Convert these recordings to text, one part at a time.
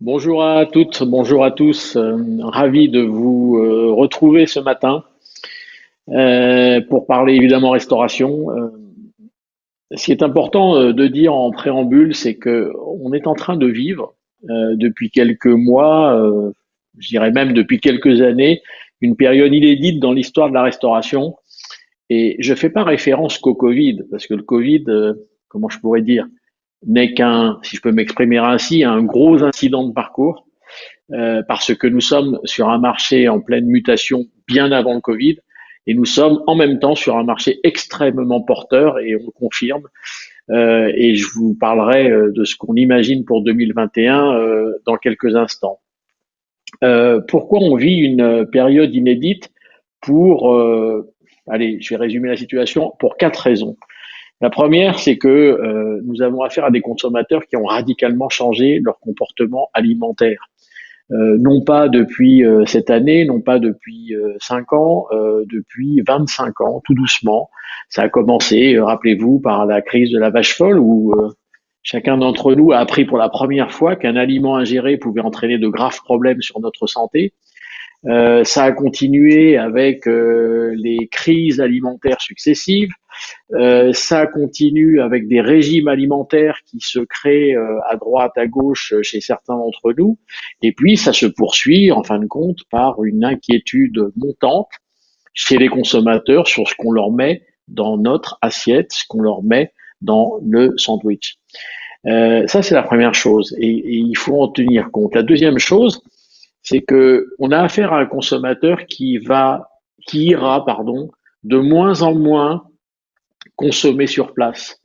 Bonjour à toutes, bonjour à tous. Ravi de vous retrouver ce matin pour parler évidemment restauration. Ce qui est important de dire en préambule, c'est que on est en train de vivre depuis quelques mois, je dirais même depuis quelques années, une période inédite dans l'histoire de la restauration. Et je fais pas référence qu'au Covid, parce que le Covid, comment je pourrais dire, n'est qu'un, si je peux m'exprimer ainsi, un gros incident de parcours parce que nous sommes sur un marché en pleine mutation bien avant le Covid et nous sommes en même temps sur un marché extrêmement porteur et on le confirme. Et je vous parlerai de ce qu'on imagine pour 2021 dans quelques instants. Pourquoi on vit une période inédite pour, allez, je vais résumer la situation pour quatre raisons. La première, c'est que nous avons affaire à des consommateurs qui ont radicalement changé leur comportement alimentaire. Non pas depuis cette année, non pas depuis 5 ans, depuis 25 ans, tout doucement. Ça a commencé, rappelez-vous, par la crise de la vache folle où chacun d'entre nous a appris pour la première fois qu'un aliment ingéré pouvait entraîner de graves problèmes sur notre santé. Ça a continué avec les crises alimentaires successives. Ça continue avec des régimes alimentaires qui se créent à droite, à gauche chez certains d'entre nous. Et puis, ça se poursuit, en fin de compte, par une inquiétude montante chez les consommateurs sur ce qu'on leur met dans notre assiette, ce qu'on leur met dans le sandwich. Ça, c'est la première chose. Et il faut en tenir compte. La deuxième chose, c'est que on a affaire à un consommateur qui ira, pardon, de moins en moins consommer sur place.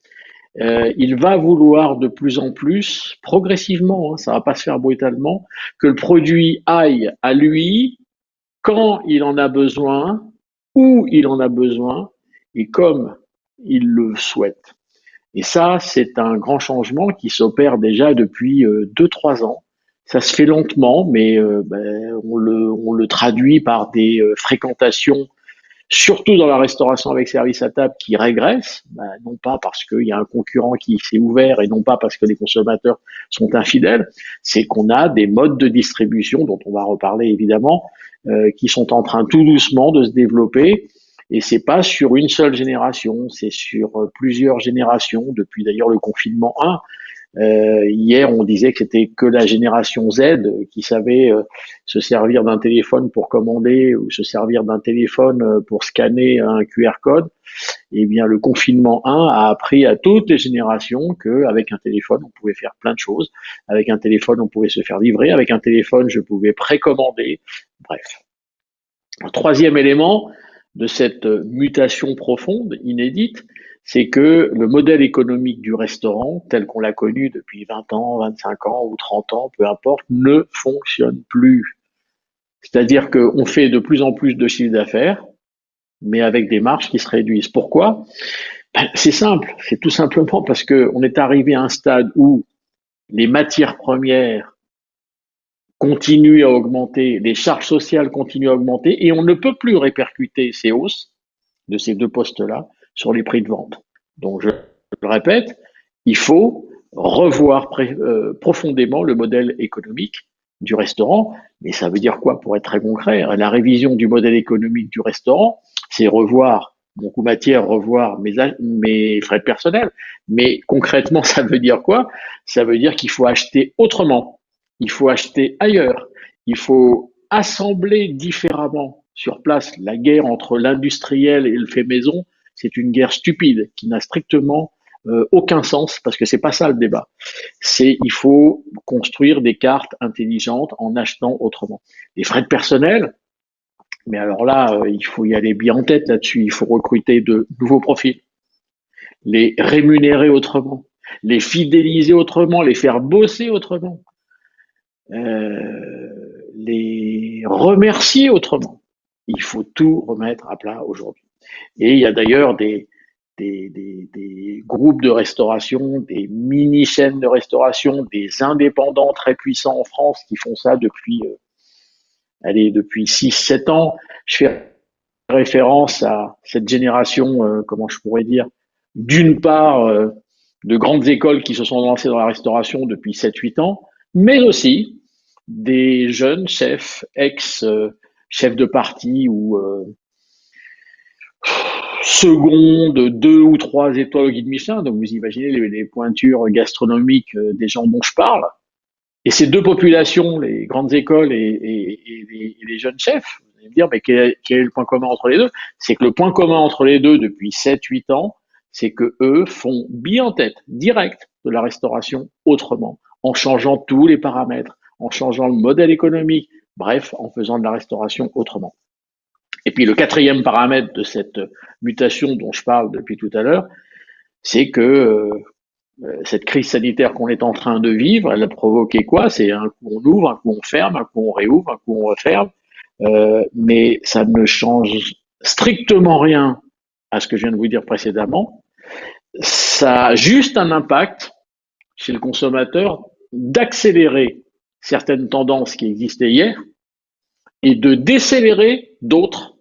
Il va vouloir de plus en plus, progressivement, hein, ça va pas se faire brutalement, que le produit aille à lui quand il en a besoin, où il en a besoin et comme il le souhaite. Et ça, c'est un grand changement qui s'opère déjà depuis 2-3 ans. Ça se fait lentement, mais on le traduit par des fréquentations surtout dans la restauration avec service à table qui régresse, non pas parce qu'il y a un concurrent qui s'est ouvert et non pas parce que les consommateurs sont infidèles, c'est qu'on a des modes de distribution dont on va reparler évidemment, qui sont en train tout doucement de se développer. Et c'est pas sur une seule génération, c'est sur plusieurs générations, depuis d'ailleurs le confinement 1. Hier, on disait que c'était que la génération Z qui savait se servir d'un téléphone pour commander ou se servir d'un téléphone pour scanner un QR code. Eh bien, le confinement 1 a appris à toutes les générations qu'avec un téléphone, on pouvait faire plein de choses. Avec un téléphone, on pouvait se faire livrer. Avec un téléphone, je pouvais précommander. Bref. Un troisième élément de cette mutation profonde, inédite, c'est que le modèle économique du restaurant, tel qu'on l'a connu depuis 20 ans, 25 ans ou 30 ans, peu importe, ne fonctionne plus. C'est-à-dire qu'on fait de plus en plus de chiffre d'affaires, mais avec des marges qui se réduisent. Pourquoi? C'est simple, c'est tout simplement parce qu'on est arrivé à un stade où les matières premières continuent à augmenter, les charges sociales continuent à augmenter, et on ne peut plus répercuter ces hausses de ces deux postes-là sur les prix de vente. Donc, je le répète, il faut revoir profondément le modèle économique du restaurant. Mais ça veut dire quoi pour être très concret? La révision du modèle économique du restaurant, c'est revoir mon coût matière, revoir mes frais de personnel. Mais concrètement, ça veut dire quoi? Ça veut dire qu'il faut acheter autrement. Il faut acheter ailleurs. Il faut assembler différemment sur place. La guerre entre l'industriel et le fait maison, c'est une guerre stupide qui n'a strictement aucun sens parce que c'est pas ça le débat. C'est il faut construire des cartes intelligentes en achetant autrement. Les frais de personnel, mais alors là, il faut y aller bien en tête là-dessus. Il faut recruter de nouveaux profils, les rémunérer autrement, les fidéliser autrement, les faire bosser autrement, les remercier autrement. Il faut tout remettre à plat aujourd'hui. Et il y a d'ailleurs des groupes de restauration, des mini-chaînes de restauration, des indépendants très puissants en France qui font ça depuis 6-7 ans. Je fais référence à cette génération, comment je pourrais dire, d'une part, de grandes écoles qui se sont lancées dans la restauration depuis 7-8 ans, mais aussi des jeunes chefs, ex-chefs de parti ou seconde, 2 ou 3 étoiles au guide Michelin. Donc vous imaginez les pointures gastronomiques des gens dont je parle. Et ces deux populations, les grandes écoles et les jeunes chefs, vous allez me dire, mais quel est le point commun entre les deux? C'est que le point commun entre les deux depuis 7, 8 ans, c'est que eux font bien en tête, direct, de la restauration autrement, en changeant tous les paramètres, en changeant le modèle économique, bref, en faisant de la restauration autrement. Et puis le quatrième paramètre de cette mutation dont je parle depuis tout à l'heure, c'est que cette crise sanitaire qu'on est en train de vivre, elle a provoqué quoi? C'est un coup on ouvre, un coup on ferme, un coup on réouvre, un coup on referme, mais ça ne change strictement rien à ce que je viens de vous dire précédemment. Ça a juste un impact chez le consommateur d'accélérer certaines tendances qui existaient hier et de décélérer d'autres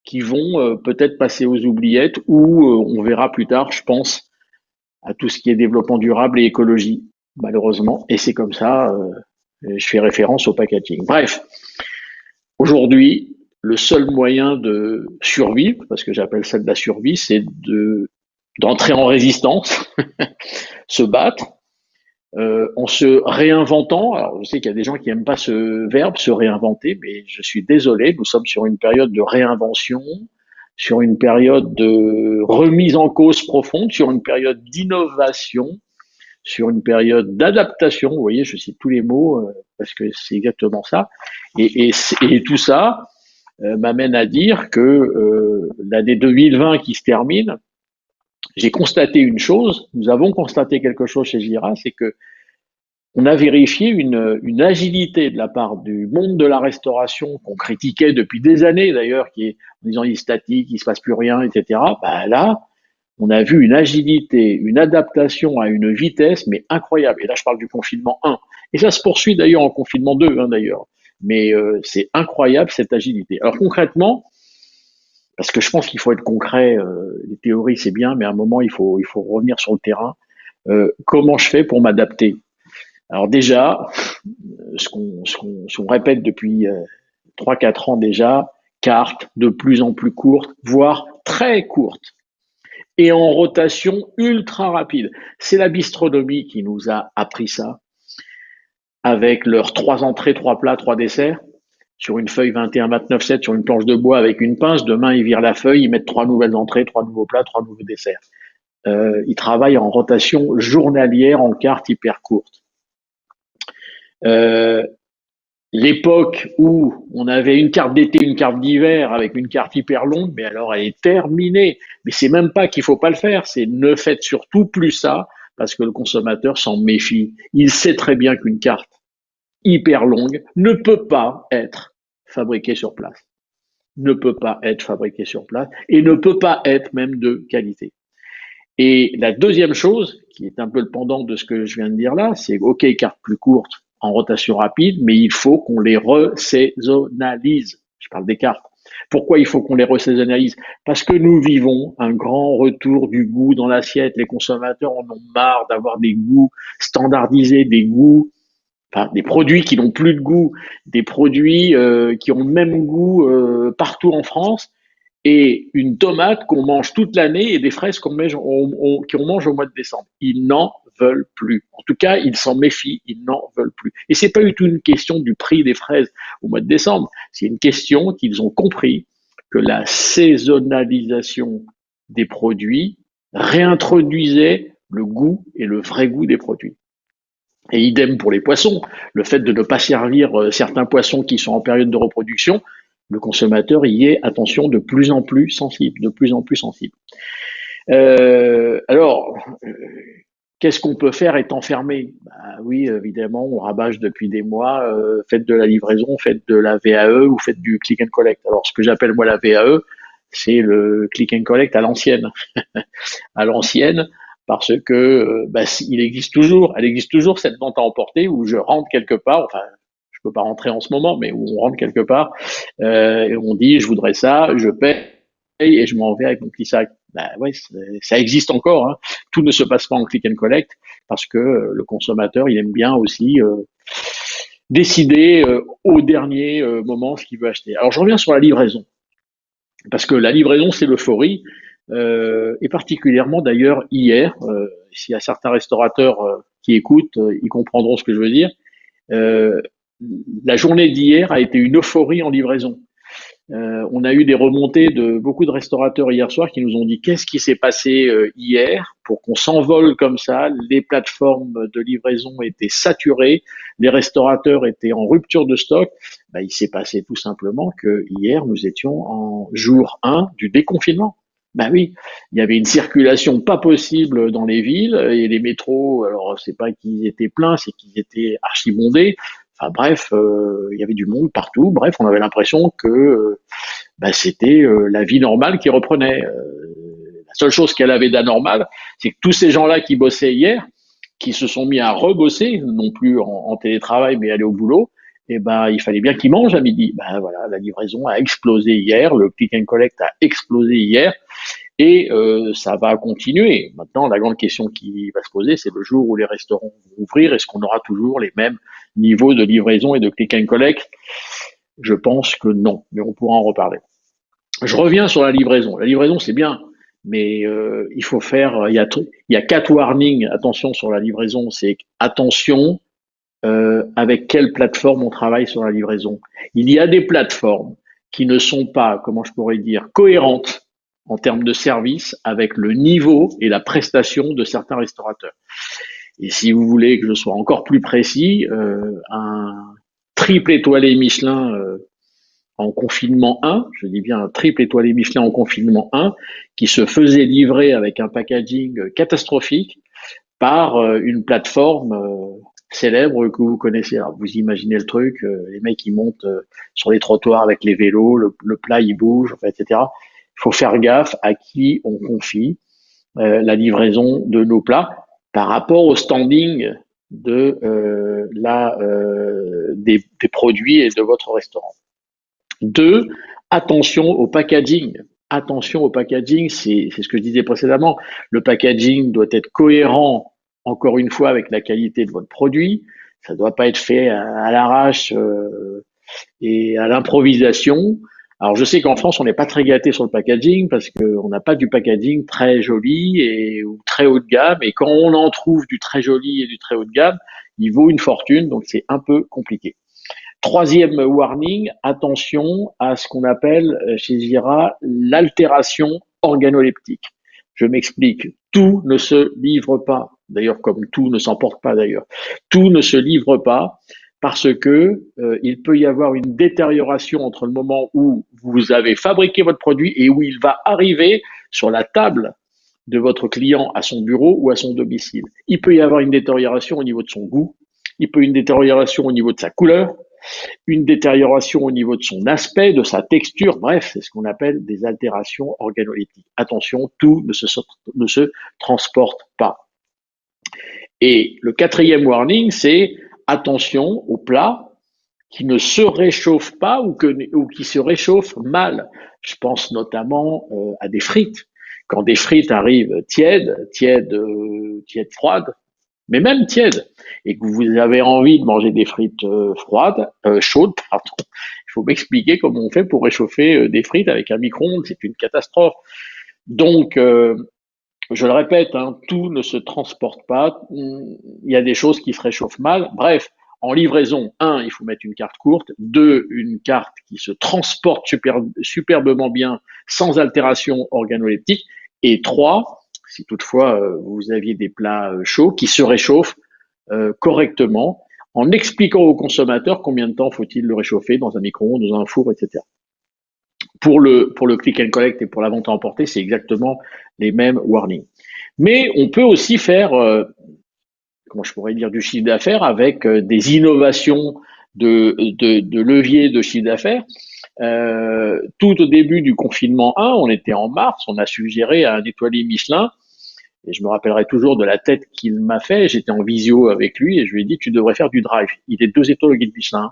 qui vont peut-être passer aux oubliettes ou on verra plus tard, je pense, à tout ce qui est développement durable et écologie, malheureusement. Et c'est comme ça, je fais référence au packaging. Bref, aujourd'hui, le seul moyen de survivre, parce que j'appelle ça de la survie, c'est d'entrer en résistance, se battre, en se réinventant. Alors, je sais qu'il y a des gens qui n'aiment pas ce verbe, se réinventer, mais je suis désolé, nous sommes sur une période de réinvention, sur une période de remise en cause profonde, sur une période d'innovation, sur une période d'adaptation. Vous voyez, je cite tous les mots parce que c'est exactement ça. Et tout ça m'amène à dire que l'année 2020 qui se termine, j'ai constaté une chose, nous avons constaté quelque chose chez Gira, c'est que on a vérifié une agilité de la part du monde de la restauration qu'on critiquait depuis des années d'ailleurs, qui est en disant il est statique, il se passe plus rien, etc. Bah là, on a vu une agilité, une adaptation à une vitesse, mais incroyable. Et là, je parle du confinement 1. Et ça se poursuit d'ailleurs en confinement 2, hein, d'ailleurs. Mais c'est incroyable cette agilité. Alors concrètement, parce que je pense qu'il faut être concret, les théories c'est bien, mais à un moment il faut revenir sur le terrain. Comment je fais pour m'adapter? Alors déjà, ce qu'on répète depuis 3, 4 ans déjà, carte de plus en plus courte, voire très courte, et en rotation ultra rapide. C'est la bistronomie qui nous a appris ça, avec leurs 3 entrées, 3 plats, 3 desserts, sur une feuille 21, 29, 7, sur une planche de bois avec une pince. Demain, ils virent la feuille, ils mettent 3 nouvelles entrées, 3 nouveaux plats, 3 nouveaux desserts. Ils travaillent en rotation journalière en carte hyper courte. Euh, L'époque où on avait une carte d'été, une carte d'hiver avec une carte hyper longue, mais alors elle est terminée. Mais c'est même pas qu'il faut pas le faire, c'est ne faites surtout plus ça parce que le consommateur s'en méfie. Il sait très bien qu'une carte hyper longue ne peut pas être fabriquée sur place. Ne peut pas être fabriquée sur place et ne peut pas être même de qualité. Et la deuxième chose, qui est un peu le pendant de ce que je viens de dire là, c'est OK, cartes plus courtes en rotation rapide, mais il faut qu'on les resaisonnalise. Je parle des cartes. Pourquoi il faut qu'on les resaisonnalise? Parce que nous vivons un grand retour du goût dans l'assiette. Les consommateurs en ont marre d'avoir des goûts standardisés, des goûts, enfin, des produits qui n'ont plus de goût, des produits qui ont le même goût partout en France, et une tomate qu'on mange toute l'année et des fraises qu'on mange au mois de décembre. Ils n'en veulent plus. En tout cas, ils s'en méfient, ils n'en veulent plus. Et c'est pas du tout une question du prix des fraises au mois de décembre, c'est une question qu'ils ont compris que la saisonnalisation des produits réintroduisait le goût et le vrai goût des produits. Et idem pour les poissons. Le fait de ne pas servir certains poissons qui sont en période de reproduction, le consommateur y est, attention, de plus en plus sensible, de plus en plus sensible. Alors, qu'est-ce qu'on peut faire étant fermé? Bah oui, évidemment, on rabâche depuis des mois, faites de la livraison, faites de la VAE ou faites du click and collect. Alors, ce que j'appelle moi la VAE, c'est le click and collect à l'ancienne, parce que elle existe toujours cette vente à emporter où je rentre quelque part, enfin je peux pas rentrer en ce moment, mais où on rentre quelque part et on dit je voudrais ça, je paye et je m'en vais avec mon petit sac. Ben ouais, ça existe encore. Hein. Tout ne se passe pas en click and collect parce que le consommateur il aime bien aussi décider au dernier moment ce qu'il veut acheter. Alors je reviens sur la livraison, parce que la livraison c'est l'euphorie, et particulièrement d'ailleurs hier, s'il y a certains restaurateurs qui écoutent, ils comprendront ce que je veux dire. Euh, la journée d'hier a été une euphorie en livraison. On a eu des remontées de beaucoup de restaurateurs hier soir qui nous ont dit qu'est-ce qui s'est passé hier pour qu'on s'envole comme ça. Les plateformes de livraison étaient saturées, les restaurateurs étaient en rupture de stock. Ben, il s'est passé tout simplement que hier nous étions en jour 1 du déconfinement. Ben oui, il y avait une circulation pas possible dans les villes et les métros. Alors c'est pas qu'ils étaient pleins, c'est qu'ils étaient archibondés. Enfin bref, il y avait du monde partout. Bref, on avait l'impression que bah, c'était la vie normale qui reprenait. La seule chose qu'elle avait d'anormal, c'est que tous ces gens-là qui bossaient hier, qui se sont mis à rebosser, non plus en télétravail, mais aller au boulot, et ben il fallait bien qu'ils mangent à midi. Ben voilà, la livraison a explosé hier, le click and collect a explosé hier, et ça va continuer. Maintenant, la grande question qui va se poser, c'est le jour où les restaurants vont ouvrir, est-ce qu'on aura toujours les mêmes niveaux de livraison et de click and collect? Je pense que non, mais on pourra en reparler. Je reviens sur la livraison. La livraison, c'est bien, mais il faut faire. Il y a 4 warnings. Attention sur la livraison. C'est attention avec quelle plateforme on travaille sur la livraison. Il y a des plateformes qui ne sont pas, comment je pourrais dire, cohérentes en termes de service avec le niveau et la prestation de certains restaurateurs. Et si vous voulez que je sois encore plus précis, un triple étoilé Michelin en confinement 1, je dis bien un triple étoilé Michelin en confinement 1, qui se faisait livrer avec un packaging catastrophique par une plateforme célèbre que vous connaissez. Alors vous imaginez le truc, les mecs ils montent sur les trottoirs avec les vélos, le plat il bouge, enfin, etc. Il faut faire gaffe à qui on confie la livraison de nos plats par rapport au standing de des produits et de votre restaurant. Deux, attention au packaging. Attention au packaging, c'est ce que je disais précédemment. Le packaging doit être cohérent, encore une fois, avec la qualité de votre produit. Ça ne doit pas être fait à l'arrache et à l'improvisation. Alors je sais qu'en France, on n'est pas très gâté sur le packaging parce qu'on n'a pas du packaging très joli et ou très haut de gamme. Et quand on en trouve du très joli et du très haut de gamme, il vaut une fortune, donc c'est un peu compliqué. Troisième warning, attention à ce qu'on appelle chez Jira l'altération organoleptique. Je m'explique, tout ne se livre pas, d'ailleurs comme tout ne s'emporte pas d'ailleurs, tout ne se livre pas parce que il peut y avoir une détérioration entre le moment où vous avez fabriqué votre produit et où il va arriver sur la table de votre client à son bureau ou à son domicile. Il peut y avoir une détérioration au niveau de son goût, il peut y avoir une détérioration au niveau de sa couleur, une détérioration au niveau de son aspect, de sa texture, bref, c'est ce qu'on appelle des altérations organoleptiques. Attention, tout ne se transporte pas. Et le quatrième warning, c'est attention aux plats qui ne se réchauffent pas ou qui se réchauffent mal. Je pense notamment à des frites. Quand des frites arrivent tièdes froides, mais même tièdes, et que vous avez envie de manger des frites chaudes, pardon, il faut m'expliquer comment on fait pour réchauffer des frites avec un micro-ondes, c'est une catastrophe. Donc, je le répète, hein, tout ne se transporte pas, il y a des choses qui se réchauffent mal. Bref, en livraison, un, il faut mettre une carte courte, deux, une carte qui se transporte superbement bien, sans altération organoleptique, et trois, si toutefois vous aviez des plats chauds qui se réchauffent correctement, en expliquant aux consommateurs combien de temps faut-il le réchauffer dans un micro-ondes, dans un four, etc. Pour le click and collect et pour la vente à emporter, c'est exactement les mêmes warnings. Mais on peut aussi faire, comment je pourrais dire, du chiffre d'affaires avec des innovations de levier de chiffre d'affaires. Tout au début du confinement 1, on était en mars, on a suggéré à un étoilé Michelin, et je me rappellerai toujours de la tête qu'il m'a fait, j'étais en visio avec lui et je lui ai dit tu devrais faire du drive. Il est 2 étoiles au guide Michelin.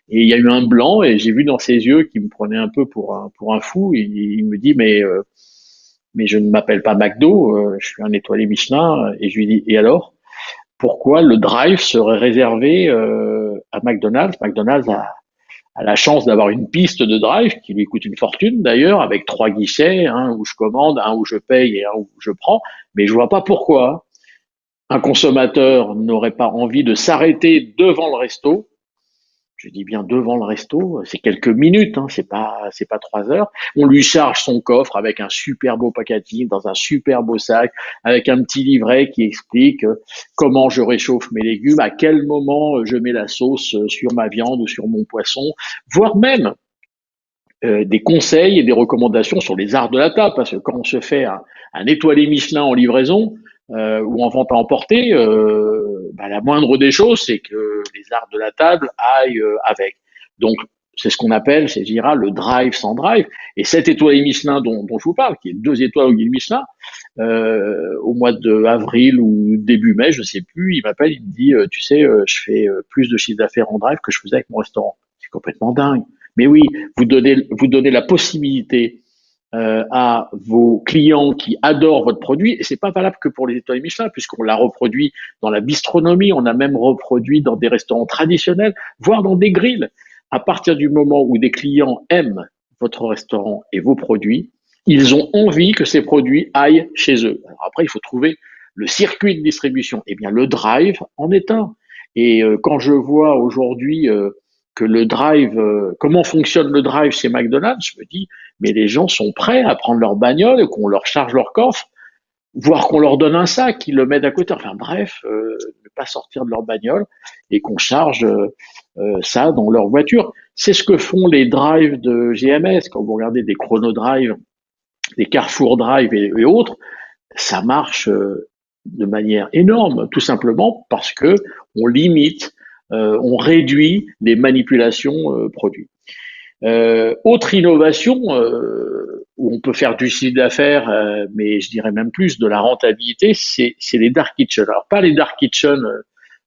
Et il y a eu un blanc et j'ai vu dans ses yeux qu'il me prenait un peu pour un fou. Et il me dit mais je ne m'appelle pas McDo, je suis un étoilé Michelin. Et je lui dis et alors? pourquoi le drive serait réservé à McDonald's. McDonald's a la chance d'avoir une piste de drive qui lui coûte une fortune d'ailleurs, avec 3 guichets, un où je commande, un où je paye et un où je prends. Mais je vois pas pourquoi un consommateur n'aurait pas envie de s'arrêter devant le resto. Je dis bien devant le resto, c'est quelques minutes, hein, c'est pas 3 heures. On lui charge son coffre avec un super beau packaging, dans un super beau sac, avec un petit livret qui explique comment je réchauffe mes légumes, à quel moment je mets la sauce sur ma viande ou sur mon poisson, voire même des conseils et des recommandations sur les arts de la table, parce que quand on se fait un étoilé Michelin en livraison ou en vente à emporter, la moindre des choses, c'est que les arts de la table aillent avec. Donc, c'est ce qu'on appelle, c'est Gira, le drive sans drive. Et cet étoilé Michelin dont je vous parle, qui est 2 étoiles au guide Michelin, au mois de avril ou début mai, je sais plus, il m'appelle, il me dit, tu sais, je fais plus de chiffre d'affaires en drive que je faisais avec mon restaurant. C'est complètement dingue. Mais oui, vous donnez la possibilité à vos clients qui adorent votre produit, et c'est pas valable que pour les étoiles Michelin, puisqu'on l'a reproduit dans la bistronomie, on a même reproduit dans des restaurants traditionnels, voire dans des grilles. À partir du moment où des clients aiment votre restaurant et vos produits, ils ont envie que ces produits aillent chez eux. Alors après, il faut trouver le circuit de distribution. Eh bien, le drive en est un. Et quand je vois aujourd'hui que le drive, comment fonctionne le drive chez McDonald's, je me dis, mais les gens sont prêts à prendre leur bagnole et qu'on leur charge leur coffre, voire qu'on leur donne un sac, qu'ils le mettent à côté. Enfin bref, ne pas sortir de leur bagnole et qu'on charge ça dans leur voiture. C'est ce que font les drives de GMS. Quand vous regardez des Chrono Drive, des Carrefour Drive et autres, ça marche de manière énorme, tout simplement parce que on limite, on réduit les manipulations produits. Autre innovation où on peut faire du chiffre d'affaires, mais je dirais même plus de la rentabilité, c'est les dark kitchens. Alors pas les dark kitchens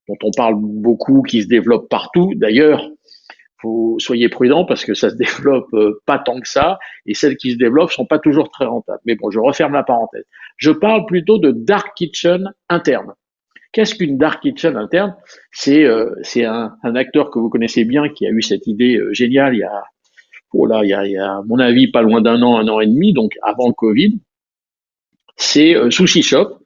dont on parle beaucoup, qui se développent partout. D'ailleurs, soyez prudents parce que ça se développe pas tant que ça, et celles qui se développent sont pas toujours très rentables. Mais bon, je referme la parenthèse. Je parle plutôt de dark kitchen interne. Qu'est-ce qu'une dark kitchen interne? C'est un acteur que vous connaissez bien qui a eu cette idée géniale il y a, à mon avis, pas loin un an et demi, donc avant le Covid. C'est Sushi Shop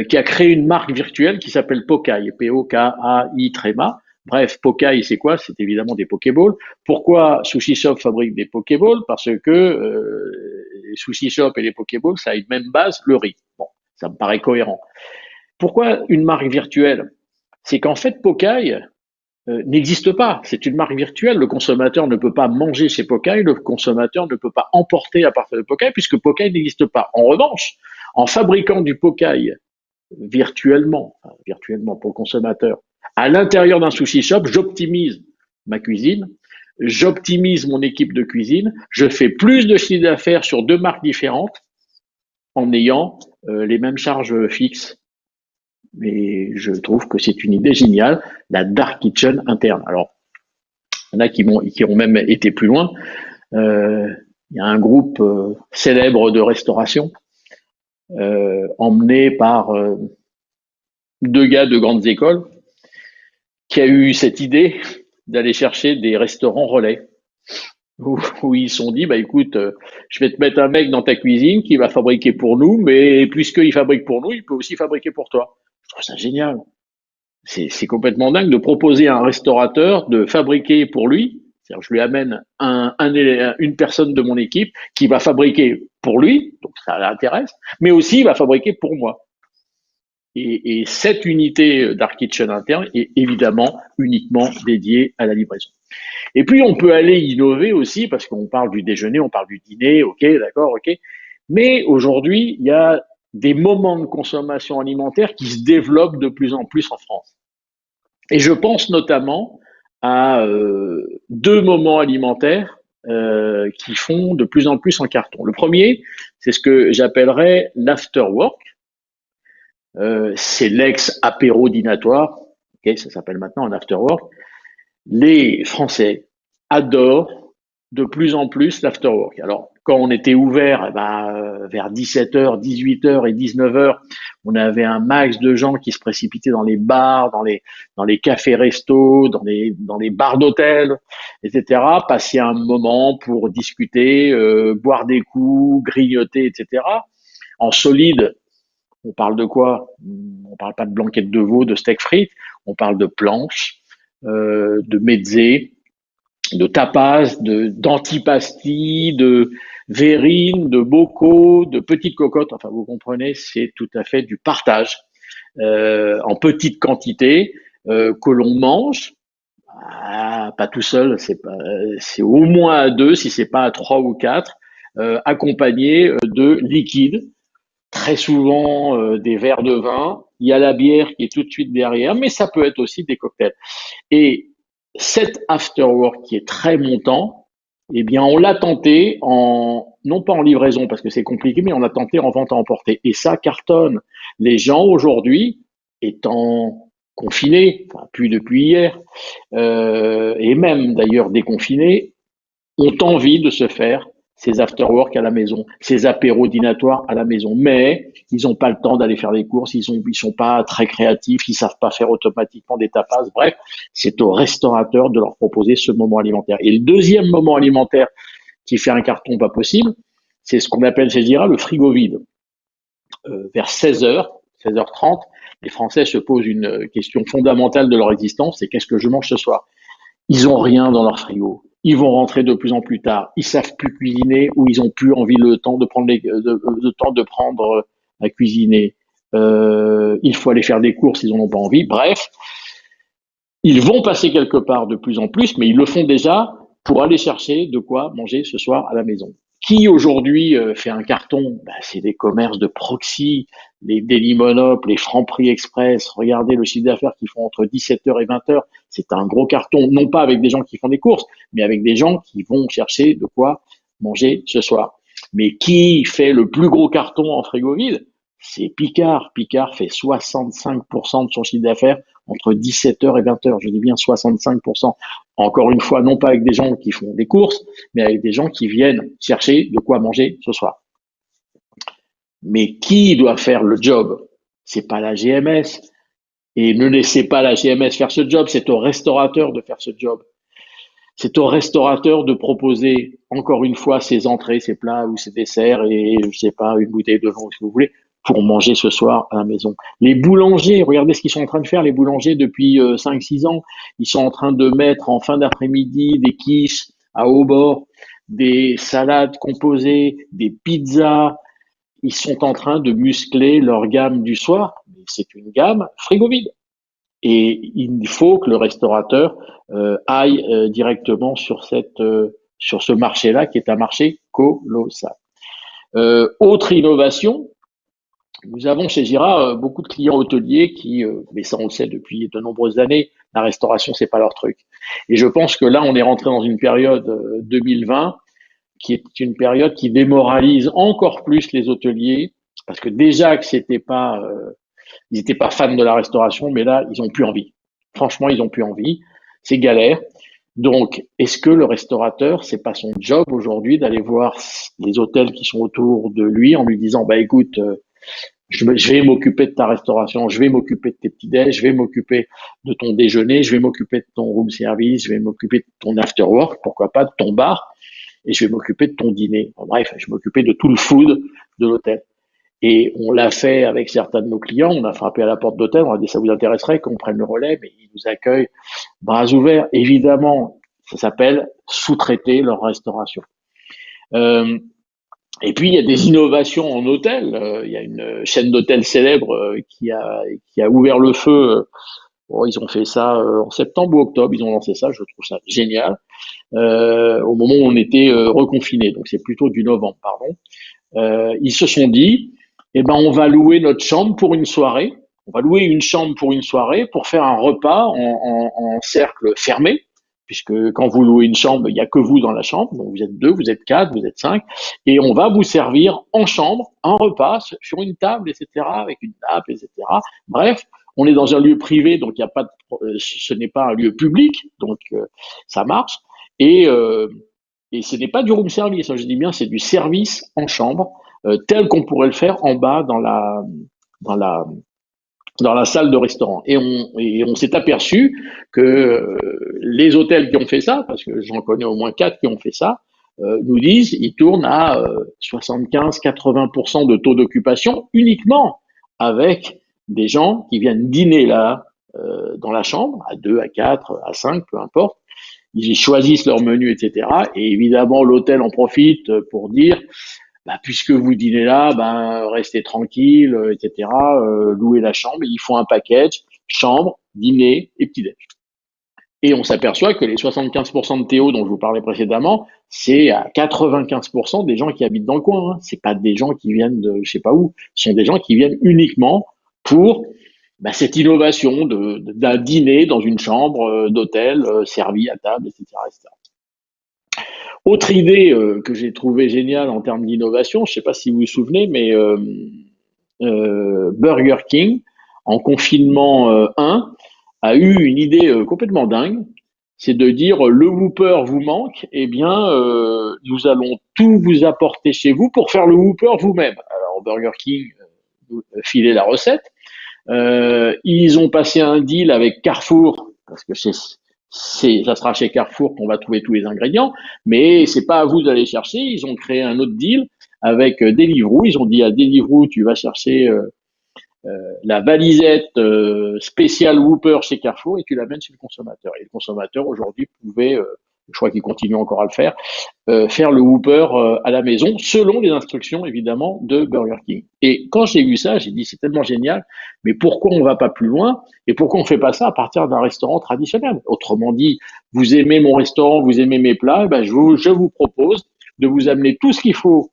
qui a créé une marque virtuelle qui s'appelle Pokai, P-O-K-A-I tréma. Bref, Pokai, c'est quoi? C'est évidemment des Pokéballs. Pourquoi Sushi Shop fabrique des Pokéballs? Parce que les Sushi Shop et les Pokéballs, ça a une même base, le riz. Bon, ça me paraît cohérent. Pourquoi une marque virtuelle? C'est qu'en fait, Pokai n'existe pas. C'est une marque virtuelle. Le consommateur ne peut pas manger chez Pokai, le consommateur ne peut pas emporter à partir de Pokai, puisque Pokai n'existe pas. En revanche, en fabriquant du Pokai virtuellement pour le consommateur, à l'intérieur d'un sushi shop, j'optimise ma cuisine, j'optimise mon équipe de cuisine, je fais plus de chiffre d'affaires sur 2 marques différentes en ayant les mêmes charges fixes. Mais je trouve que c'est une idée géniale, la dark kitchen interne. Alors, il y en a qui ont même été plus loin. Il y a un groupe célèbre de restauration emmené par 2 gars de grandes écoles qui a eu cette idée d'aller chercher des restaurants relais où ils se sont dit, bah écoute, je vais te mettre un mec dans ta cuisine qui va fabriquer pour nous, mais puisqu'il fabrique pour nous, il peut aussi fabriquer pour toi. Je trouve ça génial. C'est complètement dingue de proposer à un restaurateur de fabriquer pour lui. C'est-à-dire, je lui amène une personne de mon équipe qui va fabriquer pour lui, donc ça l'intéresse, mais aussi il va fabriquer pour moi. Et cette unité Dark Kitchen interne est évidemment uniquement dédiée à la livraison. Et puis on peut aller innover aussi, parce qu'on parle du déjeuner, on parle du dîner, ok, d'accord, ok. Mais aujourd'hui, il y a des moments de consommation alimentaire qui se développent de plus en plus en France. Et je pense notamment à 2 moments alimentaires qui font de plus en plus en carton. Le premier, c'est ce que j'appellerais l'after work. C'est l'ex-apéro dînatoire. Okay, ça s'appelle maintenant un after work. Les Français adorent de plus en plus l'afterwork. Alors, quand on était ouvert, vers 17h, 18h et 19h, on avait un max de gens qui se précipitaient dans les bars, dans les cafés-restos, dans les bars d'hôtel, etc. Passer un moment pour discuter, boire des coups, grignoter, etc. En solide, on parle de quoi? On parle pas de blanquette de veau, de steak frites, on parle de planches, de mezzé, de tapas, d'antipasti, de verrines, de bocaux, de petites cocottes. Enfin, vous comprenez, c'est tout à fait du partage en petite quantité que l'on mange. Ah, pas tout seul, c'est au moins à deux, si c'est pas à trois ou quatre, accompagné de liquides, très souvent des verres de vin. Il y a la bière qui est tout de suite derrière, mais ça peut être aussi des cocktails. Et cet afterwork qui est très montant, eh bien, on l'a tenté non pas en livraison parce que c'est compliqué, mais on a tenté en vente à emporter. Et ça cartonne. Les gens aujourd'hui, étant confinés, enfin, plus depuis hier, et même d'ailleurs déconfinés, ont envie de se faire ces after-work à la maison, ces apéros dînatoires à la maison. Mais ils n'ont pas le temps d'aller faire des courses, ils sont pas très créatifs, ils savent pas faire automatiquement des tapas. Bref, c'est au restaurateur de leur proposer ce moment alimentaire. Et le deuxième moment alimentaire qui fait un carton pas possible, c'est ce qu'on appelle, je dirais, le frigo vide. Vers 16h, 16h30, les Français se posent une question fondamentale de leur existence, c'est qu'est-ce que je mange ce soir? Ils ont rien dans leur frigo. Ils vont rentrer de plus en plus tard. Ils savent plus cuisiner ou ils ont plus envie le temps de prendre le temps de prendre à cuisiner. Il faut aller faire des courses, ils en ont pas envie. Bref, ils vont passer quelque part de plus en plus, mais ils le font déjà pour aller chercher de quoi manger ce soir à la maison. Qui aujourd'hui fait un carton? C'est des commerces de proxy, les Dailymonop, les Franprix Express. Regardez le chiffre d'affaires qu'ils font entre 17h et 20h. C'est un gros carton, non pas avec des gens qui font des courses, mais avec des gens qui vont chercher de quoi manger ce soir. Mais qui fait le plus gros carton en frigo vide? C'est Picard. Picard fait 65% de son chiffre d'affaires entre 17h et 20h. Je dis bien 65%. Encore une fois, non pas avec des gens qui font des courses, mais avec des gens qui viennent chercher de quoi manger ce soir. Mais qui doit faire le job? C'est pas la GMS. Et ne laissez pas la GMS faire ce job, c'est au restaurateur de faire ce job. C'est au restaurateur de proposer, encore une fois, ses entrées, ses plats ou ses desserts et, je sais pas, une bouteille de vin, si vous voulez, pour manger ce soir à la maison. Les boulangers, regardez ce qu'ils sont en train de faire, les boulangers, depuis 5-6 ans. Ils sont en train de mettre en fin d'après-midi des quiches à haut bord, des salades composées, des pizzas. Ils sont en train de muscler leur gamme du soir. C'est une gamme frigo vide. Et il faut que le restaurateur aille directement sur ce marché-là, qui est un marché colossal. Autre innovation, nous avons chez Gira beaucoup de clients hôteliers qui, mais ça on le sait depuis de nombreuses années, la restauration c'est pas leur truc. Et je pense que là on est rentré dans une période 2020 qui est une période qui démoralise encore plus les hôteliers parce que déjà que c'était pas ils n'étaient pas fans de la restauration, mais là, ils ont plus envie. Franchement, ils ont plus envie. C'est galère. Donc, est-ce que le restaurateur, c'est pas son job aujourd'hui d'aller voir les hôtels qui sont autour de lui en lui disant, bah écoute, je vais m'occuper de ta restauration, je vais m'occuper de tes petits déj, je vais m'occuper de ton déjeuner, je vais m'occuper de ton room service, je vais m'occuper de ton after work, pourquoi pas de ton bar, et je vais m'occuper de ton dîner. En bref, je vais m'occuper de tout le food de l'hôtel. Et on l'a fait avec certains de nos clients, on a frappé à la porte d'hôtel, on a dit ça vous intéresserait qu'on prenne le relais, mais ils nous accueillent bras ouverts. Évidemment, ça s'appelle sous-traiter leur restauration. Euh, et puis il y a des innovations en hôtel. Il y a une chaîne d'hôtels célèbre qui a ouvert le feu. Bon, ils ont fait ça en septembre ou octobre, ils ont lancé ça, je trouve ça génial. Au moment où on était reconfiné, donc c'est plutôt du novembre, pardon. Ils se sont dit, eh ben, on va louer notre chambre pour une soirée. On va louer une chambre pour une soirée pour faire un repas en cercle fermé, puisque quand vous louez une chambre, il n'y a que vous dans la chambre. Donc vous êtes deux, vous êtes quatre, vous êtes cinq, et on va vous servir en chambre un repas sur une table, etc., avec une table, etc. Bref, on est dans un lieu privé, donc il y a pas, de, ce n'est pas un lieu public, donc ça marche. Et Et ce n'est pas du room service, hein, je dis bien, c'est du service en chambre, tel qu'on pourrait le faire en bas dans la, dans la salle de restaurant. Et on s'est aperçu que les hôtels qui ont fait ça, parce que j'en connais au moins 4 qui ont fait ça, nous disent ils tournent à 75-80% de taux d'occupation uniquement avec des gens qui viennent dîner là dans la chambre, à 2, à 4, à 5, peu importe. Ils choisissent leur menu, etc. Et évidemment, l'hôtel en profite pour dire bah, puisque vous dînez là, ben, restez tranquille, etc. Louez la chambre. Ils font un package, chambre, dîner et petit-déj. Et on s'aperçoit que les 75% de Théo dont je vous parlais précédemment, c'est à 95% des gens qui habitent dans le coin. Hein. C'est pas des gens qui viennent de je sais pas où. Ce sont des gens qui viennent uniquement pour bah, cette innovation d'un dîner dans une chambre d'hôtel servi à table, etc., etc. Autre idée que j'ai trouvée géniale en termes d'innovation, je ne sais pas si vous vous souvenez, mais Burger King, en confinement 1, a eu une idée complètement dingue, c'est de dire le Whopper vous manque, eh bien nous allons tout vous apporter chez vous pour faire le Whopper vous-même. Alors Burger King filait la recette. Ils ont passé un deal avec Carrefour parce que ça sera chez Carrefour qu'on va trouver tous les ingrédients, mais c'est pas à vous d'aller chercher. Ils ont créé un autre deal avec Deliveroo. Ils ont dit à Deliveroo, tu vas chercher la valisette spéciale Whopper chez Carrefour et tu l'amènes chez le consommateur. Et le consommateur aujourd'hui pouvait, je crois qu'il continue encore à le faire le Whopper à la maison, selon les instructions évidemment de Burger King. Et quand j'ai vu ça, j'ai dit c'est tellement génial, mais pourquoi on va pas plus loin et pourquoi on fait pas ça à partir d'un restaurant traditionnel? Autrement dit, vous aimez mon restaurant, vous aimez mes plats, ben je vous propose de vous amener tout ce qu'il faut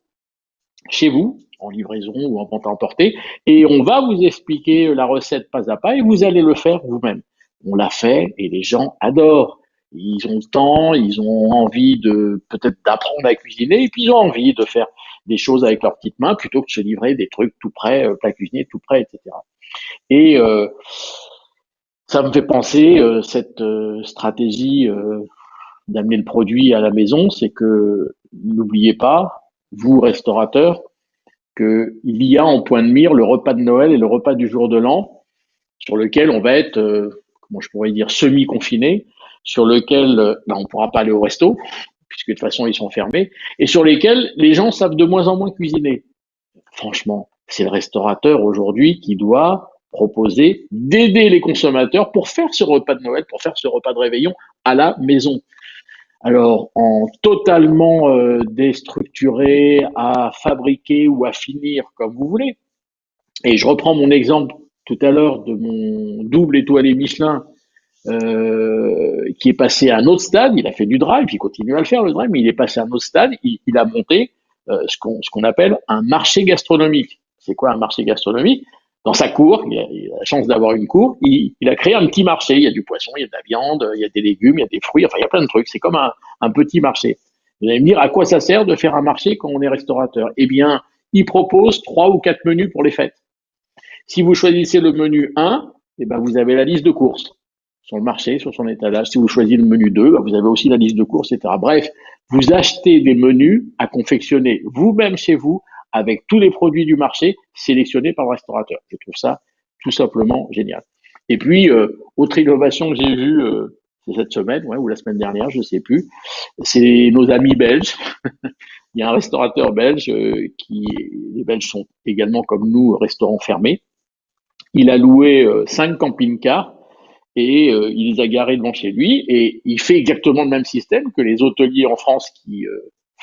chez vous, en livraison ou en vente à emporter, et on va vous expliquer la recette pas à pas et vous allez le faire vous-même. On l'a fait et les gens adorent. Ils ont le temps, ils ont envie de peut-être d'apprendre à cuisiner et puis ils ont envie de faire des choses avec leurs petites mains plutôt que de se livrer des trucs tout prêts, plat cuisinier tout prêt, etc. Et ça me fait penser cette stratégie d'amener le produit à la maison, c'est que n'oubliez pas, vous restaurateurs, qu'il y a en point de mire le repas de Noël et le repas du jour de l'an, sur lequel on va être, comment je pourrais dire, semi-confiné, sur lequel on ne pourra pas aller au resto, puisque de toute façon ils sont fermés, et sur lesquels les gens savent de moins en moins cuisiner. Franchement, c'est le restaurateur aujourd'hui qui doit proposer d'aider les consommateurs pour faire ce repas de Noël, pour faire ce repas de réveillon à la maison. Alors, en totalement déstructuré à fabriquer ou à finir comme vous voulez. Et je reprends mon exemple tout à l'heure de mon double étoilé Michelin qui est passé à un autre stade. Il a fait du drive, il continue à le faire le drive, mais il est passé à un autre stade. Il a monté ce qu'on appelle un marché gastronomique. C'est quoi un marché gastronomique? Dans sa cour, il a la chance d'avoir une cour, il a créé un petit marché. Il y a du poisson, il y a de la viande, il y a des légumes, il y a des fruits, enfin il y a plein de trucs. C'est comme un petit marché. Vous allez me dire à quoi ça sert de faire un marché quand on est restaurateur? Eh bien, il propose 3 ou 4 menus pour les fêtes. Si vous choisissez le menu 1, eh ben vous avez la liste de courses sur le marché, sur son étalage. Si vous choisissez le menu 2, vous avez aussi la liste de courses, etc. Bref, vous achetez des menus à confectionner vous-même chez vous avec tous les produits du marché sélectionnés par le restaurateur. Je trouve ça tout simplement génial. Et puis, autre innovation que j'ai vue cette semaine, ouais, ou la semaine dernière, je ne sais plus, c'est nos amis belges. Il y a un restaurateur belge les Belges sont également comme nous restaurants fermés. Il a loué 5 camping-cars et il les a garés devant chez lui et il fait exactement le même système que les hôteliers en France qui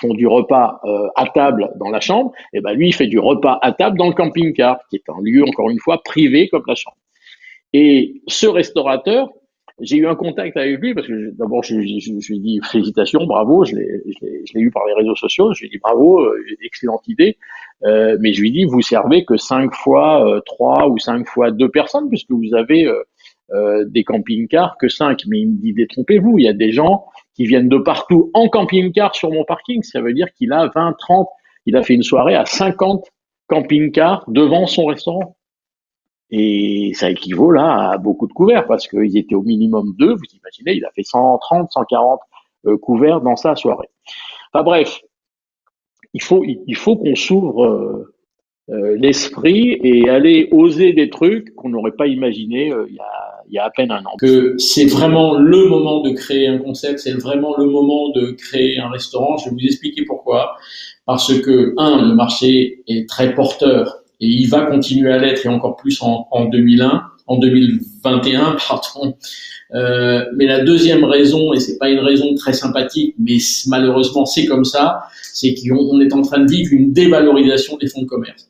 font du repas à table dans la chambre. Et ben lui, il fait du repas à table dans le camping-car, qui est un lieu encore une fois privé comme la chambre. Et ce restaurateur, j'ai eu un contact avec lui parce que d'abord je lui ai dit félicitations, bravo, je l'ai eu par les réseaux sociaux, je lui ai dit bravo, excellente idée, mais je lui ai dit vous servez que 5 fois 3 ou 5 fois 2 personnes puisque vous avez des camping-cars que 5. Mais il me dit détrompez-vous, il y a des gens qui viennent de partout en camping-car sur mon parking, ça veut dire qu'il a 20, 30, il a fait une soirée à 50 camping-cars devant son restaurant. Et ça équivaut là à beaucoup de couverts parce qu'ils étaient au minimum 2. Vous imaginez, il a fait 130, 140 couverts dans sa soirée. Enfin bref, il faut qu'on s'ouvre l'esprit et aller oser des trucs qu'on n'aurait pas imaginé il y a à peine un an. Que c'est vraiment le moment de créer un concept, c'est vraiment le moment de créer un restaurant. Je vais vous expliquer pourquoi. Parce que, un, le marché est très porteur et il va continuer à l'être et encore plus en 2001, en 2021, pardon. Mais la deuxième raison, et c'est pas une raison très sympathique, mais malheureusement c'est comme ça, c'est qu'on est en train de vivre une dévalorisation des fonds de commerce.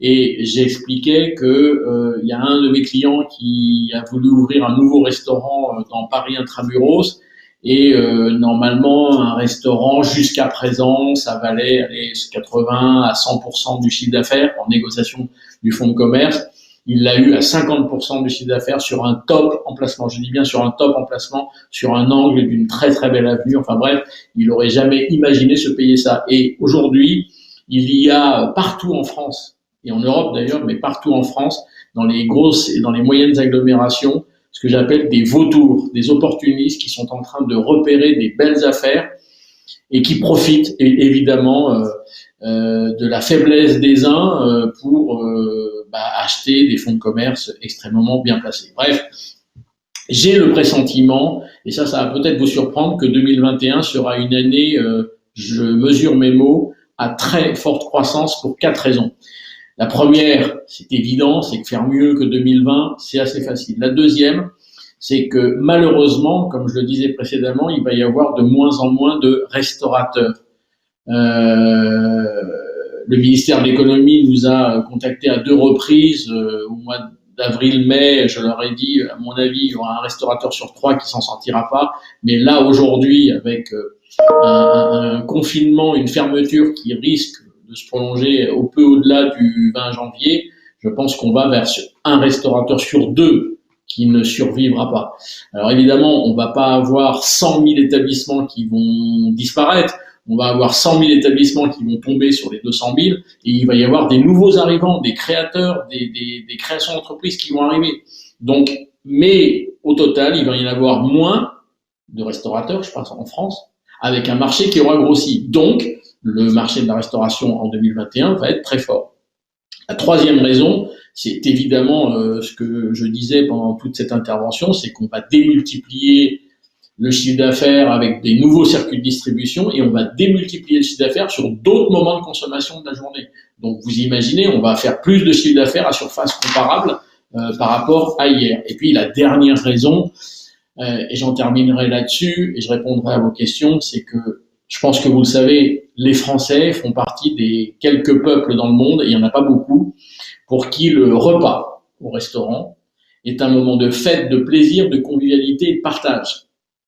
Et j'expliquais que il y a un de mes clients qui a voulu ouvrir un nouveau restaurant dans Paris Intramuros et normalement un restaurant jusqu'à présent ça valait 80 à 100% du chiffre d'affaires en négociation du fonds de commerce. Il l'a eu à 50% du chiffre d'affaires sur un top emplacement. Je dis bien sur un top emplacement, sur un angle d'une très très belle avenue. Enfin bref, il n'aurait jamais imaginé se payer ça. Et aujourd'hui, il y a partout en France et en Europe d'ailleurs, mais partout en France, dans les grosses et dans les moyennes agglomérations, ce que j'appelle des vautours, des opportunistes qui sont en train de repérer des belles affaires et qui profitent évidemment de la faiblesse des uns pour acheter des fonds de commerce extrêmement bien placés. Bref, j'ai le pressentiment, et ça va peut-être vous surprendre, que 2021 sera une année, je mesure mes mots, à très forte croissance pour 4 raisons. La première, c'est évident, c'est que faire mieux que 2020, c'est assez facile. La deuxième, c'est que malheureusement, comme je le disais précédemment, il va y avoir de moins en moins de restaurateurs. Le ministère de l'économie nous a contactés à 2 reprises au mois d'avril-mai. Je leur ai dit, à mon avis, il y aura un restaurateur sur 3 qui s'en sortira pas. Mais là, aujourd'hui, avec un confinement, une fermeture qui risque de se prolonger au peu au-delà du 20 janvier, je pense qu'on va vers un restaurateur sur 2 qui ne survivra pas. Alors évidemment, on va pas avoir 100 000 établissements qui vont disparaître. On va avoir 100 000 établissements qui vont tomber sur les 200 000 et il va y avoir des nouveaux arrivants, des créateurs, des créations d'entreprises qui vont arriver. Donc, mais au total, il va y en avoir moins de restaurateurs, je pense, en France, avec un marché qui aura grossi. Donc, le marché de la restauration en 2021 va être très fort. La troisième raison, c'est évidemment ce que je disais pendant toute cette intervention, c'est qu'on va démultiplier le chiffre d'affaires avec des nouveaux circuits de distribution et on va démultiplier le chiffre d'affaires sur d'autres moments de consommation de la journée. Donc vous imaginez, on va faire plus de chiffre d'affaires à surface comparable par rapport à hier. Et puis la dernière raison, et j'en terminerai là-dessus et je répondrai à vos questions, c'est que je pense que vous le savez, les Français font partie des quelques peuples dans le monde, et il n'y en a pas beaucoup, pour qui le repas au restaurant est un moment de fête, de plaisir, de convivialité et de partage.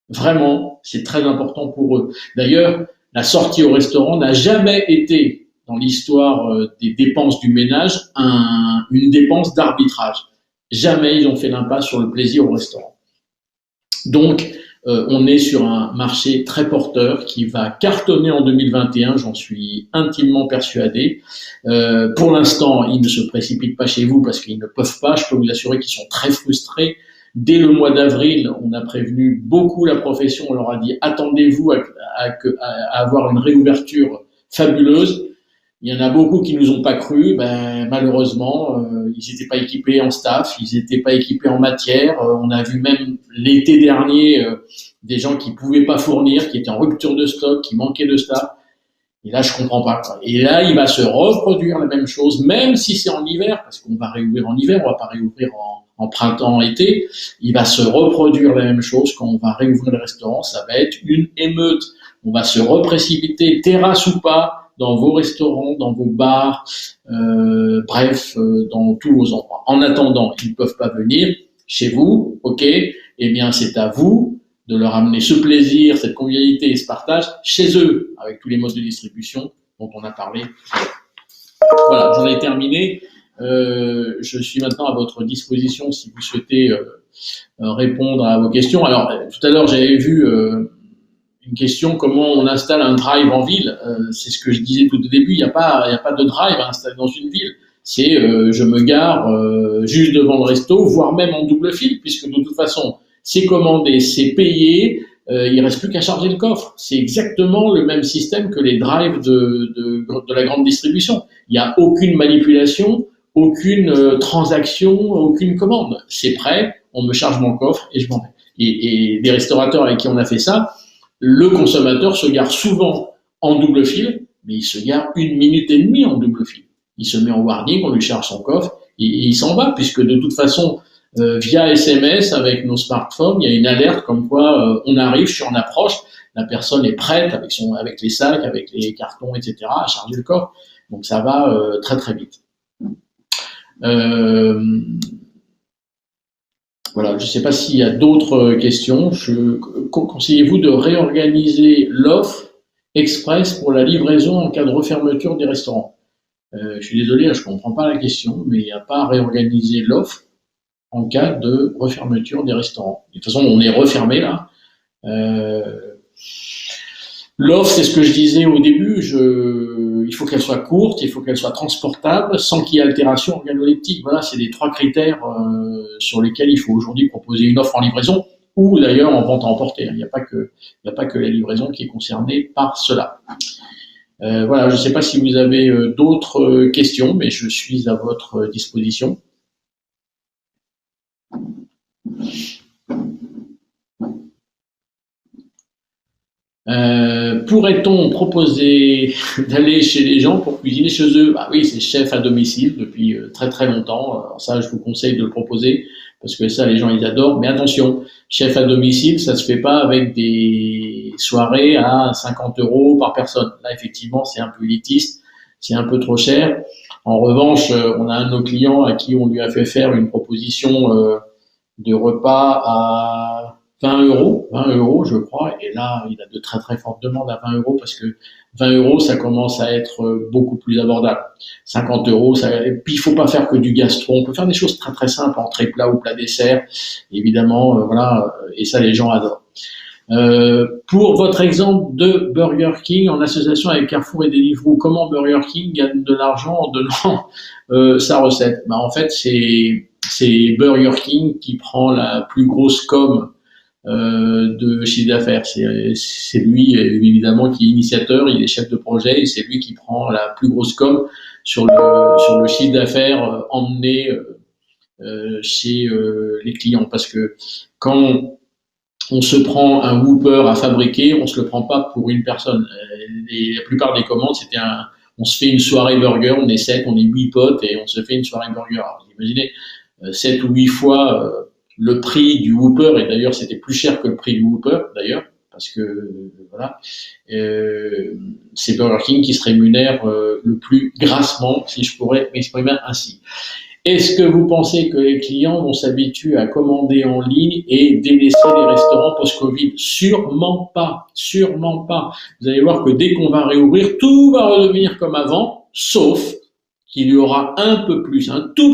Vraiment, c'est très important pour eux. D'ailleurs, la sortie au restaurant n'a jamais été, dans l'histoire des dépenses du ménage, une dépense d'arbitrage. Jamais ils ont fait l'impasse sur le plaisir au restaurant. Donc, on est sur un marché très porteur qui va cartonner en 2021, j'en suis intimement persuadé. Pour l'instant, ils ne se précipitent pas chez vous parce qu'ils ne peuvent pas. Je peux vous assurer qu'ils sont très frustrés. Dès le mois d'avril, on a prévenu beaucoup la profession. On leur a dit attendez-vous à avoir une réouverture fabuleuse. Il y en a beaucoup qui nous ont pas cru. Malheureusement, ils n'étaient pas équipés en staff, ils n'étaient pas équipés en matière. On a vu même l'été dernier des gens qui pouvaient pas fournir, qui étaient en rupture de stock, qui manquaient de staff. Et là, je comprends pas, quoi. Et là, il va se reproduire la même chose, même si c'est en hiver, parce qu'on va réouvrir en hiver, on va pas réouvrir en printemps, été. Il va se reproduire la même chose quand on va réouvrir le restaurant. Ça va être une émeute. On va se reprécipiter, terrasse ou pas, dans vos restaurants, dans vos bars, dans tous vos endroits. En attendant, ils ne peuvent pas venir chez vous, ok? Eh bien, c'est à vous de leur amener ce plaisir, cette convivialité et ce partage chez eux, avec tous les modes de distribution dont on a parlé. Voilà, j'en ai terminé. Je suis maintenant à votre disposition si vous souhaitez répondre à vos questions. Alors, tout à l'heure, j'avais vu une question, comment on installe un drive en ville. C'est ce que je disais tout au début, il n'y a pas de drive à installer dans une ville. C'est je me gare juste devant le resto, voire même en double fil, puisque de toute façon, c'est commandé, c'est payé, il reste plus qu'à charger le coffre. C'est exactement le même système que les drives de la grande distribution. Il n'y a aucune manipulation, aucune transaction, aucune commande. C'est prêt, on me charge mon coffre et je m'en vais. Et des restaurateurs avec qui on a fait ça, le consommateur se gare souvent en double fil, mais il se gare 1 minute et demie en double fil. Il se met en warning, on lui charge son coffre et il s'en va, puisque de toute façon, via SMS avec nos smartphones, il y a une alerte comme quoi on arrive, je suis en approche, la personne est prête avec les sacs, avec les cartons, etc. à charger le coffre. Donc ça va très très vite. Voilà, je ne sais pas s'il y a d'autres questions. Conseillez-vous de réorganiser l'offre express pour la livraison en cas de refermeture des restaurants? Je suis désolé, je ne comprends pas la question, mais il n'y a pas à réorganiser l'offre en cas de refermeture des restaurants. De toute façon, on est refermé là. L'offre, c'est ce que je disais au début, il faut qu'elle soit courte, il faut qu'elle soit transportable, sans qu'il y ait altération organoleptique. Voilà, c'est les 3 critères sur lesquels il faut aujourd'hui proposer une offre en livraison, ou d'ailleurs en vente à emporter. Il n'y a pas que la livraison qui est concernée par cela. Voilà, je ne sais pas si vous avez d'autres questions, mais je suis à votre disposition. Pourrait-on proposer d'aller chez les gens pour cuisiner chez eux? Bah oui, c'est chef à domicile depuis très très longtemps. Alors ça, je vous conseille de le proposer parce que ça, les gens ils adorent. Mais attention, chef à domicile, ça se fait pas avec des soirées à 50 € par personne. Là, effectivement, c'est un peu élitiste, c'est un peu trop cher. En revanche, on a un de nos clients à qui on lui a fait faire une proposition de repas à 20 €, je crois, et là, il a de très très fortes demandes à 20 € parce que 20 €, ça commence à être beaucoup plus abordable. 50 €, et puis il faut pas faire que du gastro, on peut faire des choses très très simples, entrée plat ou plat dessert, évidemment, voilà, et ça les gens adorent. Pour votre exemple de Burger King en association avec Carrefour et Deliveroo, comment Burger King gagne de l'argent en donnant sa recette? Bah, en fait, c'est Burger King qui prend la plus grosse com de chiffre d'affaires. C'est lui, évidemment, qui est initiateur, il est chef de projet et c'est lui qui prend la plus grosse com sur le chiffre d'affaires emmené chez les clients. Parce que quand on se prend un Whopper à fabriquer, on se le prend pas pour une personne. La plupart des commandes, on se fait une soirée burger, on est 7, on est 8 potes et on se fait une soirée burger. Alors, vous imaginez 7 ou 8 fois le prix du Whopper, et d'ailleurs c'était plus cher que le prix du Whopper d'ailleurs, parce que voilà, c'est Burger King qui se rémunère le plus grassement, si je pourrais m'exprimer ainsi. Est-ce que vous pensez que les clients vont s'habituer à commander en ligne et délaisser les restaurants post-Covid? Sûrement pas, sûrement pas. Vous allez voir que dès qu'on va réouvrir, tout va redevenir comme avant, sauf qu'il y aura un tout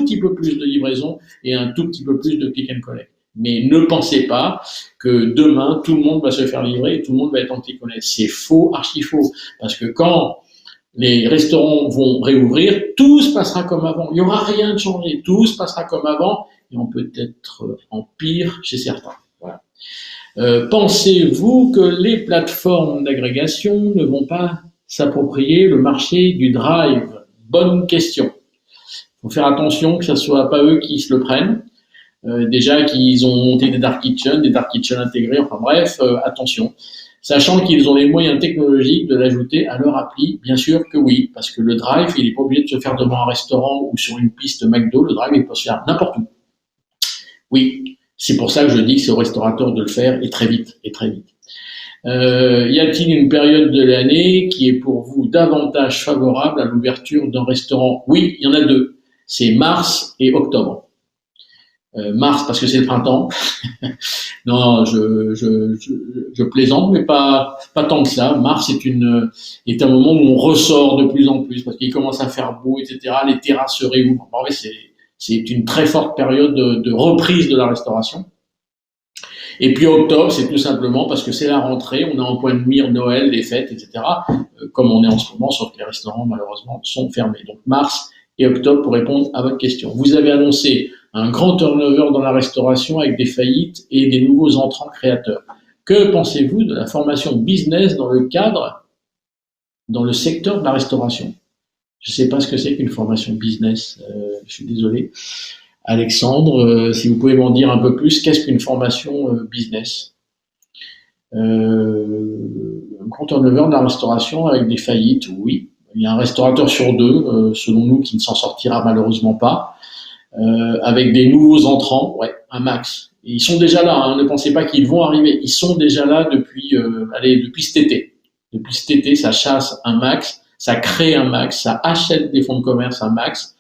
petit peu plus de livraison et un tout petit peu plus de click and collect. Mais ne pensez pas que demain, tout le monde va se faire livrer et tout le monde va être en click and collect. C'est faux, archi faux. Parce que quand les restaurants vont réouvrir, tout se passera comme avant. Il n'y aura rien de changé. Tout se passera comme avant et on peut être en pire chez certains. Voilà. Pensez-vous que les plateformes d'agrégation ne vont pas s'approprier le marché du drive? Bonne question. Il faut faire attention que ce soit pas eux qui se le prennent. Déjà qu'ils ont monté des dark kitchens intégrés, enfin bref, attention. Sachant qu'ils ont les moyens technologiques de l'ajouter à leur appli, bien sûr que oui, parce que le drive, il n'est pas obligé de se faire devant un restaurant ou sur une piste McDo, le drive, il peut se faire n'importe où. Oui, c'est pour ça que je dis que c'est au restaurateur de le faire, et très vite, et très vite. Y a-t-il une période de l'année qui est pour vous davantage favorable à l'ouverture d'un restaurant? Oui, il y en a deux. C'est mars et octobre. Mars parce que c'est le printemps. Non, je plaisante, mais pas tant que ça. Mars est un moment où on ressort de plus en plus parce qu'il commence à faire beau, etc. Les terrasses se réouvrent. En vrai, c'est une très forte période de reprise de la restauration. Et puis octobre, c'est tout simplement parce que c'est la rentrée, on est en point de mire Noël, les fêtes, etc. Comme on est en ce moment, sauf que les restaurants, malheureusement, sont fermés. Donc mars et octobre pour répondre à votre question. Vous avez annoncé un grand turnover dans la restauration avec des faillites et des nouveaux entrants créateurs. Que pensez-vous de la formation business dans le secteur de la restauration? Je ne sais pas ce que c'est qu'une formation business, je suis désolé. Alexandre, si vous pouvez m'en dire un peu plus, qu'est-ce qu'une formation business? Un grand turnover de la restauration avec des faillites, oui. Il y a un restaurateur sur deux, selon nous, qui ne s'en sortira malheureusement pas. Avec des nouveaux entrants, ouais, un max. Et ils sont déjà là, hein, ne pensez pas qu'ils vont arriver. Ils sont déjà là depuis cet été. Depuis cet été, ça chasse un max, ça crée un max, ça achète des fonds de commerce un max.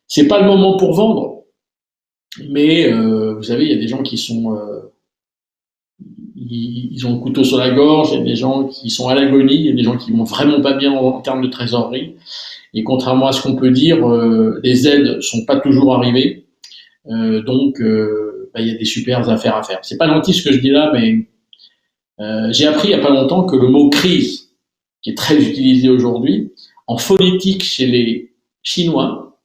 C'est pas le moment pour vendre, mais vous savez, il y a des gens qui sont ils ont le couteau sur la gorge, il y a des gens qui sont à l'agonie, il y a des gens qui vont vraiment pas bien en termes de trésorerie. Et contrairement à ce qu'on peut dire, les aides sont pas toujours arrivées. Donc, il y a des super affaires à faire. C'est pas gentil ce que je dis là, mais j'ai appris il y a pas longtemps que le mot crise, qui est très utilisé aujourd'hui, en phonétique chez les Chinois,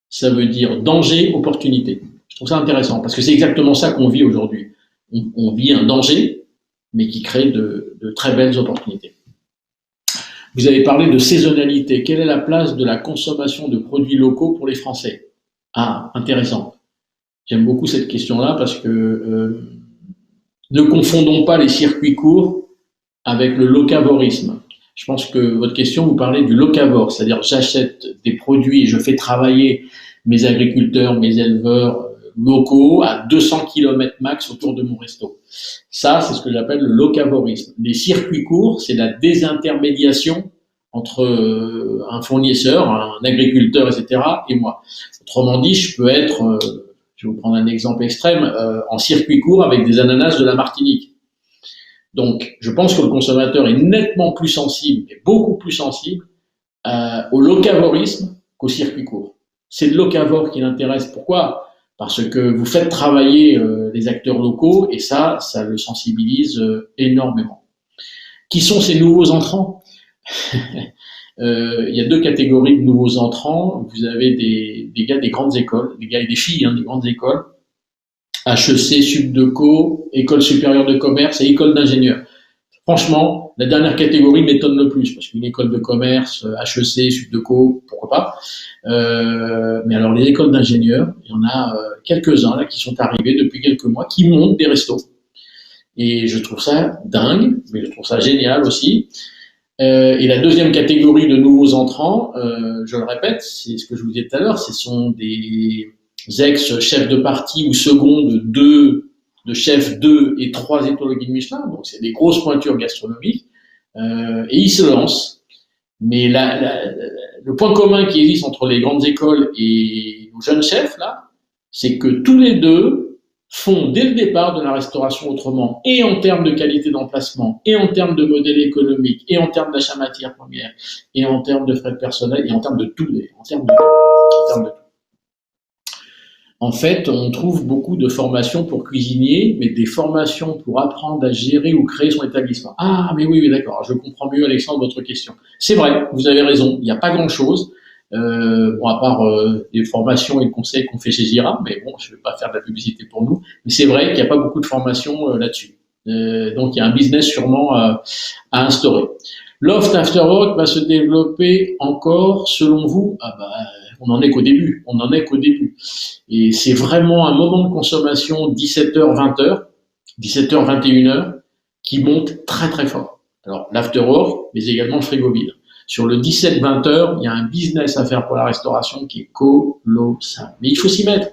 ça veut dire danger, opportunité. Je trouve ça intéressant parce que c'est exactement ça qu'on vit aujourd'hui. On vit un danger, mais qui crée de très belles opportunités. Vous avez parlé de saisonnalité. Quelle est la place de la consommation de produits locaux pour les Français? Ah, intéressant. J'aime beaucoup cette question-là parce que ne confondons pas les circuits courts avec le locavorisme. Je pense que votre question, vous parlez du locavore, c'est-à-dire j'achète des produits et je fais travailler mes agriculteurs, mes éleveurs locaux à 200 km max autour de mon resto. Ça, c'est ce que j'appelle le locavorisme. Les circuits courts, c'est la désintermédiation entre un fournisseur, un agriculteur, etc., et moi. Autrement dit, je peux être, je vais vous prendre un exemple extrême, en circuit court avec des ananas de la Martinique. Donc, je pense que le consommateur est nettement plus sensible, et beaucoup plus sensible, au locavorisme qu'au circuit court. C'est le locavore qui l'intéresse. Pourquoi? Parce que vous faites travailler les acteurs locaux et ça le sensibilise énormément. Qui sont ces nouveaux entrants? Il y a deux catégories de nouveaux entrants. Vous avez des gars des grandes écoles, des gars et des filles des grandes écoles, HEC, Subdeco, École supérieure de commerce et école d'ingénieurs. Franchement, la dernière catégorie m'étonne le plus, parce qu'une école de commerce, HEC, Subdeco, pourquoi pas. Mais alors les écoles d'ingénieurs, il y en a quelques-uns là qui sont arrivés depuis quelques mois, qui montent des restos. Et je trouve ça dingue, mais je trouve ça génial aussi. Et la deuxième catégorie de nouveaux entrants, je le répète, c'est ce que je vous disais tout à l'heure, ce sont des ex-chefs de parti ou secondes de chefs 2 et 3 étoiles Guide Michelin, donc c'est des grosses pointures gastronomiques, et ils se lancent. Mais le point commun qui existe entre les grandes écoles et nos jeunes chefs, là, c'est que tous les deux font dès le départ de la restauration autrement, et en termes de qualité d'emplacement, et en termes de modèle économique, et en termes d'achat matières premières, et en termes de frais de personnel, et en termes de tout, en termes de tout. En fait, on trouve beaucoup de formations pour cuisinier, mais des formations pour apprendre à gérer ou créer son établissement. Ah, mais oui, d'accord, je comprends mieux, Alexandre, votre question. C'est vrai, vous avez raison, il n'y a pas grand-chose, à part les formations et le conseil qu'on fait chez Gira, mais bon, je ne vais pas faire de la publicité pour nous, mais c'est vrai qu'il n'y a pas beaucoup de formations là-dessus. Donc, il y a un business sûrement à instaurer. Loft After Work va se développer encore, selon vous? On n'en est qu'au début. Et c'est vraiment un moment de consommation 17h, 20h, 17h, 21h, qui monte très très fort. Alors, l'afterwork, mais également le frigo vide. Sur le 17-20h, il y a un business à faire pour la restauration qui est colossal. Mais il faut s'y mettre.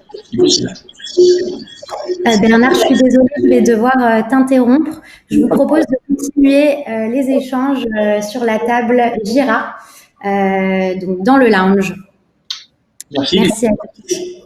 Bernard, je suis désolée, je vais devoir t'interrompre. Je vous propose de continuer les échanges sur la table Gira, donc dans le lounge. Merci. Merci à vous.